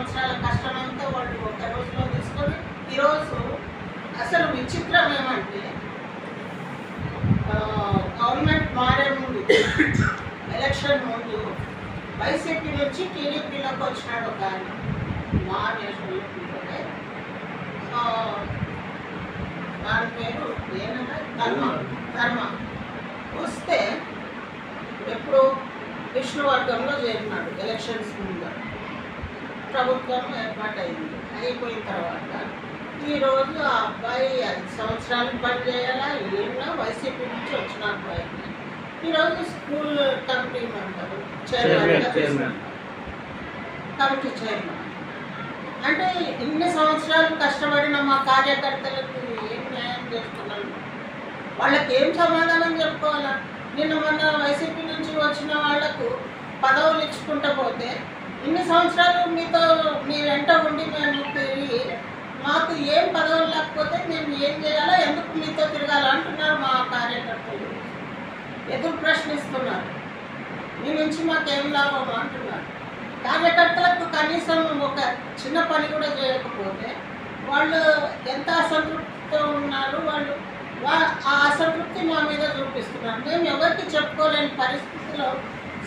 సంవత్సరాల కష్టమంతా వాళ్ళు ఒక రోజులో తీసుకొని ఈరోజు అసలు విచిత్రం ఏమంటే గవర్నమెంట్ మారే ముందు ఎలక్షన్ ముందు వైసీపీ నుంచి టీడీపీలోకి వచ్చినాడు ఒక ఆయన మా నేషనల్ పీపులే దాని పేరు ఏమన్నా ధర్మ వస్తే ఎప్పుడు విష్ణువర్గంలో చేరినాడు ఎలక్షన్స్ ముందు ప్రభుత్వం ఏర్పాటైంది అయిపోయిన తర్వాత ఈరోజు ఆ అబ్బాయి 5 సంవత్సరాలు పని చేయాలా ఏమన్నా వైసీపీ నుంచి వచ్చిన అబ్బాయిని ఈరోజు school committee member chairman committee chairman అంటే ఇన్ని సంవత్సరాలు కష్టపడిన మా కార్యకర్తలకు ఏం న్యాయం చేస్తున్నాను వాళ్ళకి ఏం సమాధానం చెప్పుకోవాలా నిన్న మొన్న వైసీపీ నుంచి వచ్చిన వాళ్లకు పదవులు ఇచ్చుకుంటూ పోతే ఇన్ని సంవత్సరాలు మీతో మీ వెంట ఉండి మేము తిరిగి మాకు ఏం పదవులు లేకపోతే మేము ఏం చేయాలో ఎందుకు మీతో తిరగాలి అంటున్నారు మా కార్యకర్తలు ఎదురు ప్రశ్నిస్తున్నారు మీ నుంచి మాకేం లాభం అంటున్నారు కార్యకర్తలకు కనీసం ఒక చిన్న పని కూడా చేయకపోతే వాళ్ళు ఎంత అసంతృప్తితో ఉన్నారు వాళ్ళు ఆ అసంతృప్తి మా మీద చూపిస్తున్నారు మేము ఎవరికి చెప్పుకోలేని పరిస్థితిలో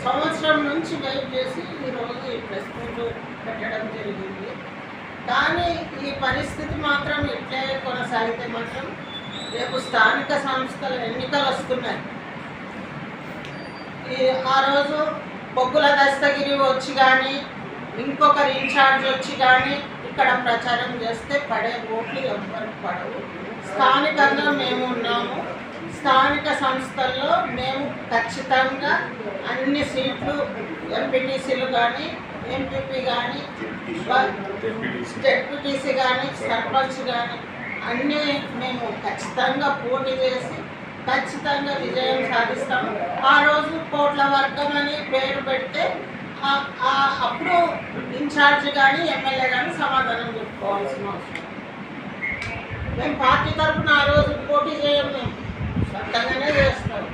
సంవత్సరం నుంచి వెయిట్ చేసి ఈరోజు ఈ ప్రెస్ మీట్ పెట్టడం జరిగింది కానీ ఈ పరిస్థితి మాత్రం ఇట్లే కొనసాగితే మాత్రం రేపు స్థానిక సంస్థల ఎన్నికలు వస్తున్నాయి ఆ రోజు బొగ్గుల దస్తగిరి వచ్చి కానీ ఇంకొకరు ఇన్ఛార్జ్ వచ్చి కానీ ఇక్కడ ప్రచారం చేస్తే పడే ఓట్లు ఎవరికి పడవు స్థానికంగా మేము ఉన్నాము స్థానిక సంస్థల్లో మేము ఖచ్చితంగా అన్ని సీట్లు ఎంపీటీసీలు కానీ ఎంపీపీ కానీ జెడ్పీటీసీ కానీ సర్పంచ్ కానీ అన్నీ మేము ఖచ్చితంగా పోటీ చేసి ఖచ్చితంగా విజయం సాధిస్తాము ఆ రోజు కోట్ల వర్గం అని పేరు పెడితే అప్పుడు ఇన్ఛార్జ్ కానీ ఎమ్మెల్యే కానీ సమాధానం చెప్పుకోవాల్సిన అవసరం మేము పార్టీ తరఫున ఆ రోజు పోటీ చేయము మేము సొంతంగానే చేస్తాం